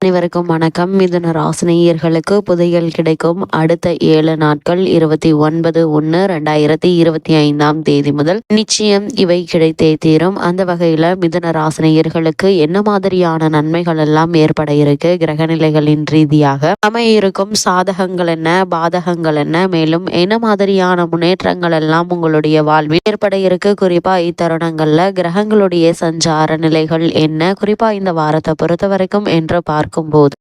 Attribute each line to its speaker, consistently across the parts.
Speaker 1: அனைவருக்கும் வணக்கம். மிதுன ராசினியர்களுக்கு புதையல் கிடைக்கும் அடுத்த 7 நாட்கள் 29/1/2025 முதல் நிச்சயம் இவை கிடைத்தே தீரும். அந்த வகையில மிதுன ராசினியர்களுக்கு என்ன மாதிரியான நன்மைகள் எல்லாம் ஏற்பட இருக்கு, கிரகநிலைகளின் ரீதியாக அமையிருக்கும் சாதகங்கள் என்ன, பாதகங்கள் என்ன, மேலும் என்ன மாதிரியான முன்னேற்றங்கள் எல்லாம் உங்களுடைய வாழ்வில் ஏற்பட இருக்கு, குறிப்பா இத்தருணங்கள்ல கிரகங்களுடைய சஞ்சார நிலைகள் என்ன, குறிப்பா இந்த வாரத்தை பொறுத்த வரைக்கும் என்று பார்க்கும்போது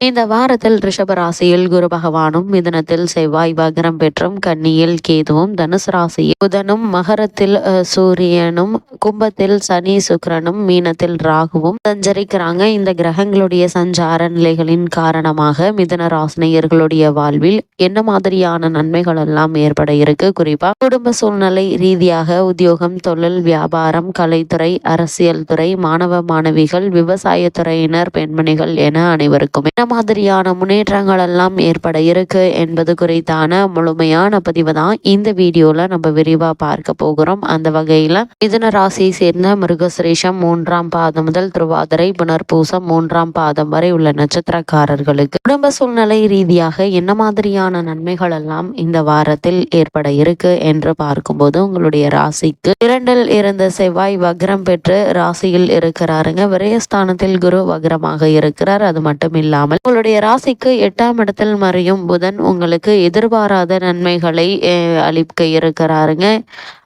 Speaker 1: இந்த வாரத்தில் ரிஷப ராசியில் குரு பகவானும், மிதுனத்தில் செவ்வாய் வக்ரம் பெற்றும், கன்னியில் கேதுவும், தனுசு ராசியில் புதனும், மகரத்தில் சூரியனும், கும்பத்தில் சனி சுக்கிரனும், மீனத்தில் ராகுவும் சஞ்சரிக்கிறாங்க. இந்த கிரகங்களுடைய சஞ்சார நிலைகளின் காரணமாக மிதுன ராசினியர்களுடைய வாழ்வில் என்ன மாதிரியான நன்மைகள் எல்லாம் ஏற்பட இருக்கு, குறிப்பா குடும்ப சூழ்நிலை ரீதியாக உத்தியோகம், தொழில், வியாபாரம், கலைத்துறை, அரசியல் துறை, மாணவ மாணவிகள், விவசாயத்துறையினர், பெண்மணிகள் என அனைவருக்கும் என்ன மாதிரியான முன்னேற்றங்கள் எல்லாம் ஏற்பட இருக்கு என்பது குறித்தான முழுமையான பதிவு தான் இந்த வீடியோல நம்ம விரிவா பார்க்க போகிறோம். அந்த வகையில மிதுன ராசியை சேர்ந்த மிருகசிரேஷம் 3ஆம் பாதம் முதல் திருவாதிரை புனர்பூசம் 3ஆம் பாதம் வரை உள்ள நட்சத்திரக்காரர்களுக்கு குடும்ப சூழ்நிலை ரீதியாக என்ன மாதிரியான நன்மைகள் எல்லாம் இந்த வாரத்தில் ஏற்பட இருக்கு என்று பார்க்கும்போது, உங்களுடைய ராசிக்கு 2இல் இருந்த செவ்வாய் வக்ரம் பெற்று ராசியில் இருக்கிறாருங்க. விரயஸ்தானத்தில் குரு வக்ரமாக இருக்கிறார். அது மட்டும் இல்லாமல் உங்களுடைய ராசிக்கு 8ஆம் இடத்தில் மறையும் புதன் உங்களுக்கு எதிர்பாராத நன்மைகளை அளிக்க இருக்கிறாருங்க.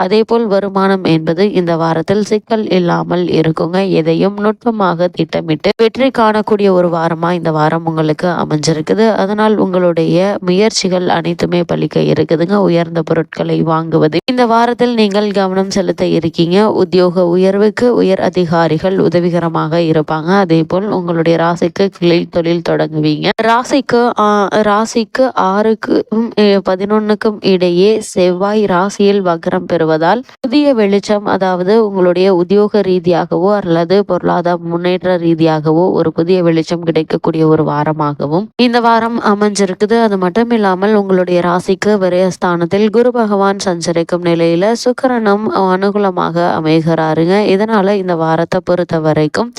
Speaker 1: அதே போல் வருமானம் என்பது இந்த வாரத்தில் சிக்கல் இல்லாமல் இருக்குங்க. எதையும் நுட்பமாக திட்டமிட்டு வெற்றி காணக்கூடிய ஒரு வாரமா இந்த வாரம் உங்களுக்கு அமைஞ்சிருக்குது. அதனால் உங்களுடைய முயற்சிகள் அனைத்துமே பலிக்க இருக்குதுங்க. உயர்ந்த பொருட்களை வாங்குவது இந்த வாரத்தில் நீங்கள் கவனம் செலுத்த இருக்கீங்க. உத்தியோக உயர்வுக்கு உயர் அதிகாரிகள் உதவிகரமாக இருப்பாங்க. அதே போல் உங்களுடைய ராசிக்கு கிளை தொழில் தொடங்குவீங்க. ராசிக்கு 6க்கும் 11க்கும் இடையே செவ்வாய் ராசியில் வக்ரம் பெறுவதால் புதிய வெளிச்சம், அதாவது உங்களுடைய உத்தியோக ரீதியாகவோ அல்லது பொருளாதார முன்னேற்ற ரீதியாகவோ ஒரு புதிய வெளிச்சம் கிடைக்கக்கூடிய ஒரு வாரமாகவும் இந்த வாரம் அமைஞ்சிருக்குது. அது மட்டும் இல்லாமல் உங்களுடைய ராசிக்கு விரயஸ்தானத்தில் குரு பகவான் சஞ்சரிக்கும் நிலையில சுக்கிரனும் அனுகூலமாக அமைகிறாருங்க. இதனால இந்த வாரத்தை பொறுத்த வரைக்கும்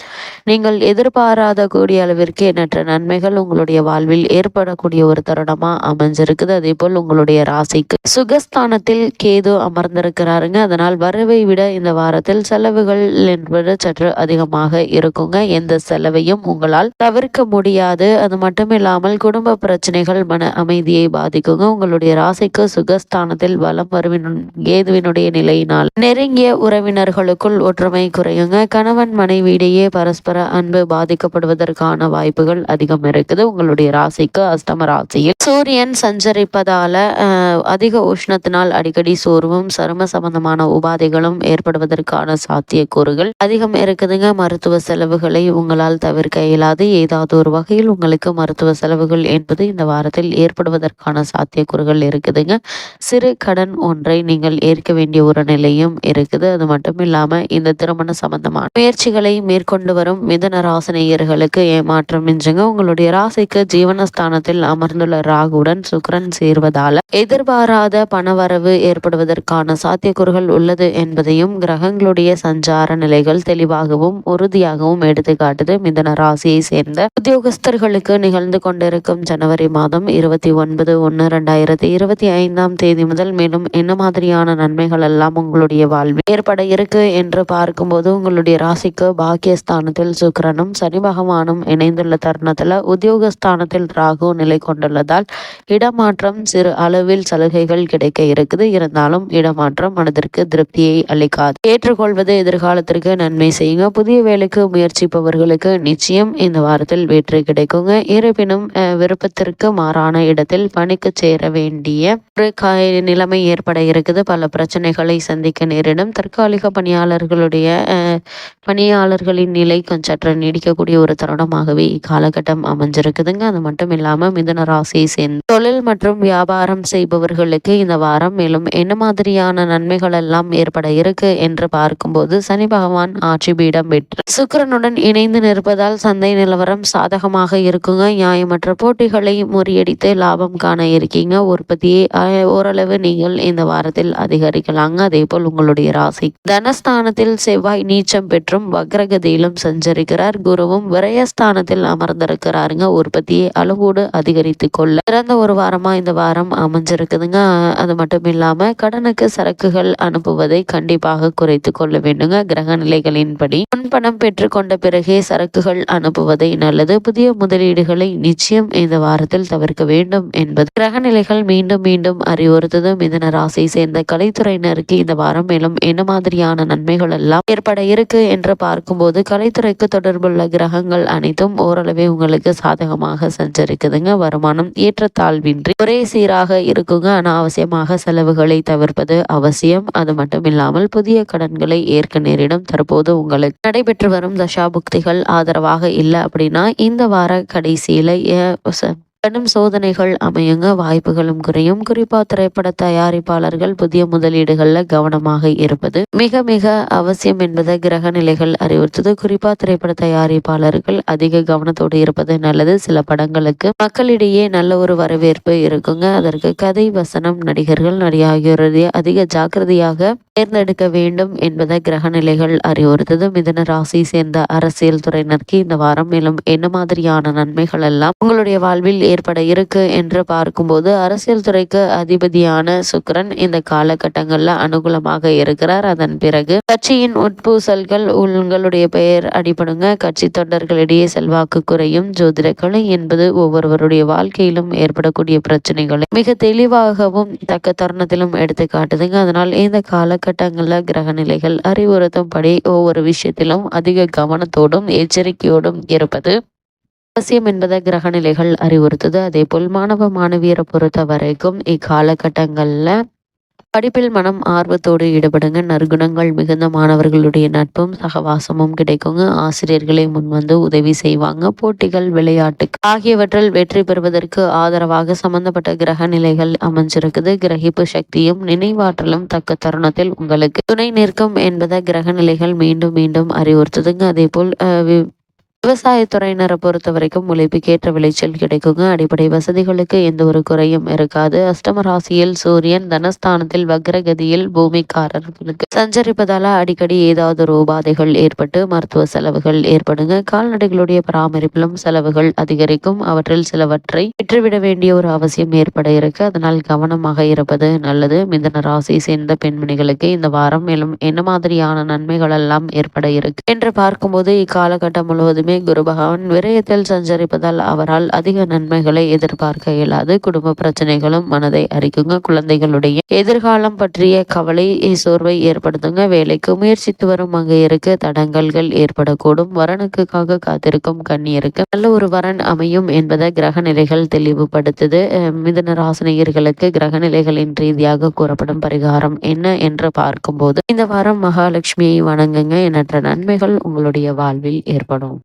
Speaker 1: நீங்கள் எதிர்பாராத கூடிய அளவிற்கு எண்ணற்ற நன்மைகள் உங்களுடைய வாழ்வில் ஏற்படக்கூடிய ஒரு தருணமா அமைஞ்சிருக்குது. அதே போல் உங்களுடைய ராசிக்கு சுகஸ்தானத்தில் கேது அமர்ந்திருக்கிறாருங்க. அதனால் வரவை விட இந்த வாரத்தில் செலவுகள் என்பது சற்று அதிகமாக இருக்குங்க. எந்த செலவையும் உங்களால் தவிர்க்க முடியாது. அது மட்டும் இல்லாமல் குடும்ப பிரச்சனைகள் மன அமைதியை பாதிக்குங்க. உங்களுடைய ராசிக்கு சுகஸ்தானத்தில் வலம் வருவின் கேதுவினுடைய நிலையினால் நெருங்கிய உறவினர்களுக்குள் ஒற்றுமை குறையுங்க. கணவன் மனைவியிடையே பரஸ்பர அன்பு பாதிக்கப்படுவதற்கான வாய்ப்புகள் அதிகம் இருக்குது. உங்களுடைய ராசிக்கு அஷ்டம ராசியில் சூரியன் சஞ்சரிப்பதால அதிக உஷ்ணத்தினால் அடிக்கடி சோர்வும் சரும சம்பந்தமான உபாதைகளும் ஏற்படுவதற்கான சாத்தியக்கூறுகள் அதிகம் இருக்குதுங்க. மருத்துவ செலவுகளை உங்களால் தவிர்க்க இயலாது. ஏதாவது ஒரு வகையில் உங்களுக்கு மருத்துவ செலவுகள் என்பது இந்த வாரத்தில் ஏற்படுவதற்கான சாத்தியக்கூறுகள் இருக்குதுங்க. சிறு கடன் ஒன்றை நீங்கள் ஏற்க வேண்டிய ஒரு நிலையும் இருக்குது. அது மட்டும் இல்லாம இந்த திருமண சம்பந்தமான முயற்சிகளை மேற்கொண்டு வரும் மிதுன ராசினியர்களுக்கு ஏமாற்றம் மிஞ்சுங்க. உங்களுடைய ராசிக்கு ஜீவனஸ்தானத்தில் அமர்ந்துள்ள ராகுடன் சுக்கிரன் சேர்வதால எதிர்பாராத பணவரவு ஏற்படுவதற்கான சாத்தியக்கூறுகள் உள்ளது என்பதையும் கிரகங்களுடைய சஞ்சார நிலைகள் தெளிவாகவும் உறுதியாகவும் எடுத்துக்காட்டுது. மிதுன ராசியை சேர்ந்த உத்தியோகஸ்தர்களுக்கு நிகழ்ந்து கொண்டிருக்கும் ஜனவரி மாதம் 29/1/2025 முதல் மேலும் என்ன மாதிரியான நன்மைகள் எல்லாம் உங்களுடைய வாழ்வில் ஏற்பட இருக்கு என்று பார்க்கும்போது, உங்களுடைய ராசிக்கு பாக்கியஸ்தானத்தில் சுக்கிரனும் சனி பகவானும் இணைந்துள்ள தருணத்துல உத்தியோகஸ்தானத்தில் ராகு நிலை கொண்டுள்ளதால் இடமாற்றம் சிறு அளவில் சலுகைகள் கிடைக்க இருக்குது. இருந்தாலும் இடமாற்றம் மனதிற்கு திருப்தியை அளிக்காது. ஏற்றுக்கொள்வது எதிர்காலத்திற்கு நன்மை செய்யுங்க. புதிய வேலைக்கு முயற்சிப்பவர்களுக்கு நிச்சயம் இந்த வாரத்தில் வெற்றி கிடைக்குங்க. இருப்பினும் விருப்பத்திற்கு மாறான இடத்தில் பணிக்கு சேர வேண்டிய ஒரு நிலைமை ஏற்பட இருக்குது. பல பிரச்சனைகளை சந்திக்க நேரிடும். தற்காலிக பணியாளர்களின் நிலை சற்று நீடிக்கக்கூடிய ஒரு தருணமாகவே இக்காலகட்டம் அமைஞ்சிருக்குதுங்க. அது மட்டும் இல்லாம மிதுன ராசியை சேர்ந்த தொழில் மற்றும் வியாபாரம் செய்பவர்களுக்கு இந்த வாரம் மேலும் என்ன மாதிரியான நன்மைகள் எல்லாம் ஏற்பட இருக்கு என்று பார்க்கும்போது, சனி பகவான் ஆட்சி பீடம் பெற்று சுக்கிரனுடன் இணைந்து நிற்பதால் சந்தை நிலவரம் சாதகமாக இருக்குங்க. நியாயமற்ற போட்டிகளை முறியடித்து லாபம் காண இருக்கீங்க. உற்பத்தியை ஓரளவு நீங்கள் இந்த வாரத்தில் அதிகரிக்கலாங்க. அதே போல் உங்களுடைய ராசி தனஸ்தானத்தில் செவ்வாய் நீச்சம் பெற்றும் வக்ரகதியிலும் சஞ்சரிக்கிறார். குருவும் விரயஸ்தானத்தில் அமர்ந்திருக்கிறாருங்க. உற்பத்தியை அளவோடு அதிகரித்து கொள்ள சிறந்த ஒரு வாரமா இந்த வாரம் அமைஞ்சிருக்குதுங்க. அது மட்டும் இல்லாம கடனுக்கு சரக்குகள் அனுப்புவதை கண்டிப்பாக குறைத்து கொள்ள வேண்டுங்க. கிரக நிலைகளின்படி முன்பணம் பெற்றுக்கொண்ட பிறகே சரக்குகள் அனுப்புவதை நல்லது. புதிய முதலீடுகளை நிச்சயம் இந்த வாரத்தில் தவிர்க்க வேண்டும் என்பது கிரக நிலைகள் மீண்டும் மீண்டும் அறிவுறுத்தது. மிதுன ராசியை சேர்ந்த கலைத்துறையினருக்கு இந்த வாரம் மேலும் என்ன மாதிரியான நன்மைகள் எல்லாம் ஏற்பட இருக்கு என்று பார்க்கும்போது கலைத்துறைக்கு தொடர்புள்ள கிரகங்கள் அனைத்தும் ஓரளவே உங்களுக்கு சாதகமாக சஞ்சரிக்குதுங்க. வருமானம் ஏற்றத்தாழ்வின்றி ஒரே சீராக இருக்குங்க. அனாவசியமாக செலவுகளை தவிர்ப்பது அவசியம். அது மட்டும் இல்லாமல் புதிய கடன்களை ஏற்க நேரிடும். தற்போது உங்களுக்கு நடைபெற்று வரும் தசாபுக்திகள் ஆதரவாக இல்லை அப்படின்னா இந்த வார கடைசியில கடும் சோதனைகள் அமையுங்க. வாய்ப்புகளும் குறையும். குறிப்பா திரைப்பட தயாரிப்பாளர்கள் புதிய முதலீடுகள்ல கவனமாக இருப்பது மிக மிக அவசியம் என்பதை கிரக நிலைகள் அறிவுறுத்தது. குறிப்பா திரைப்பட தயாரிப்பாளர்கள் அதிக கவனத்தோடு இருப்பது நல்லது. சில படங்களுக்கு மக்களிடையே நல்ல ஒரு வரவேற்பு இருக்குங்க. அதற்கு கதை, வசனம், நடிகர்கள், நடிகையோரையே அதிக ஜாக்கிரதையாக தேர்ந்தெடுக்க வேண்டும் என்பதை கிரக நிலைகள் அறிவுறுத்தது. மிதுன ராசி சேர்ந்த அரசியல் துறையினருக்கு இந்த வாரம் மேலும் என்ன மாதிரியான நன்மைகள் எல்லாம் உங்களுடைய வாழ்வில் ஏற்பட இருக்கு என்று பார்க்கும்போது அரசியல் துறைக்கு அதிபதியான சுக்கிரன் இந்த காலகட்டங்கள்ல அனுகூலமாக இருக்கிறார். அதன் பிறகு கட்சியின் உட்பூசல்கள் உங்களுடைய பெயர் அடிபடுங்க. கட்சி தொண்டர்களிடையே செல்வாக்கு குறையும். ஜோதிட கலை என்பது ஒவ்வொருவருடைய வாழ்க்கையிலும் ஏற்படக்கூடிய பிரச்சனைகளை மிக தெளிவாகவும் தக்க தருணத்திலும் எடுத்து காட்டுதுங்க. அதனால் இந்த காலகட்டங்கள்ல கிரக நிலைகள் அறிவுறுத்தும்படி ஒவ்வொரு விஷயத்திலும் அதிக கவனத்தோடும் எச்சரிக்கையோடும் இருப்பது அவசியம் என்பதை கிரக நிலைகள் அறிவுறுத்துது. அதே போல் மாணவ மாணவியரை பொறுத்த வரைக்கும் இக்காலகட்டங்கள்ல படிப்பில் மனம் ஆர்வத்தோடு ஈடுபடுங்க. நற்குணங்கள் மிகுந்த மாணவர்களுடைய நட்பும் சகவாசமும் கிடைக்குங்க. ஆசிரியர்களை முன்வந்து உதவி செய்வாங்க. போட்டிகள், விளையாட்டு ஆகியவற்றில் வெற்றி பெறுவதற்கு ஆதரவாக சம்பந்தப்பட்ட கிரக நிலைகள் அமைஞ்சிருக்குது. கிரகிப்பு சக்தியும் நினைவாற்றலும் தக்க தருணத்தில் உங்களுக்கு துணை நிற்கும் என்பதை கிரக நிலைகள் மீண்டும் மீண்டும் அறிவுறுத்துதுங்க. அதே போல் விவசாயத்துறையினரை பொறுத்த வரைக்கும் உழைப்புக்கேற்ற விளைச்சல் கிடைக்குங்க. அடிப்படை வசதிகளுக்கு எந்த ஒரு குறையும் இருக்காது. அஷ்டம ராசியில் சூரியன் தனஸ்தானத்தில் வக்ரகதியில் பூமிக்காரர்களுக்கு சஞ்சரிப்பதால அடிக்கடி ஏதாவது ஒரு உபாதைகள் ஏற்பட்டு மருத்துவ செலவுகள் ஏற்படுங்க. கால்நடைகளுடைய பராமரிப்பிலும் செலவுகள் அதிகரிக்கும். அவற்றில் சிலவற்றை விற்றுவிட வேண்டிய ஒரு அவசியம் ஏற்பட இருக்கு. அதனால் கவனமாக இருப்பது நல்லது. மிதுன ராசி சேர்ந்த பெண்மணிகளுக்கு இந்த வாரம் மேலும் என்ன மாதிரியான நன்மைகள் எல்லாம் ஏற்பட இருக்கு என்று பார்க்கும்போது இக்காலகட்டம் முழுவதுமே குரு பகவான் விரயத்தில் சஞ்சரிப்பதால் அவரால் அதிக நன்மைகளை எதிர்பார்க்க இயலாது. குடும்ப பிரச்சனைகளும் மனதை அரிக்குங்க. குழந்தைகளுடைய எதிர்காலம் பற்றிய கவலை சோர்வை ஏற்படுத்துங்க. வேலைக்கு முயற்சித்து வரும் மங்கையருக்கு தடங்கல்கள் ஏற்படக்கூடும். வரனுக்காக காத்திருக்கும் கன்னியருக்கு நல்ல ஒரு வரன் அமையும் என்பதை கிரக நிலைகள் தெளிவுபடுத்துது. மிதுன ராசினியர்களுக்கு கிரக நிலைகளின் ரீதியாக கூறப்படும் பரிகாரம் என்ன என்று பார்க்கும்போது இந்த வாரம் மகாலட்சுமியை வணங்குங்க. எண்ணற்ற நன்மைகள் உங்களுடைய வாழ்வில் ஏற்படும்.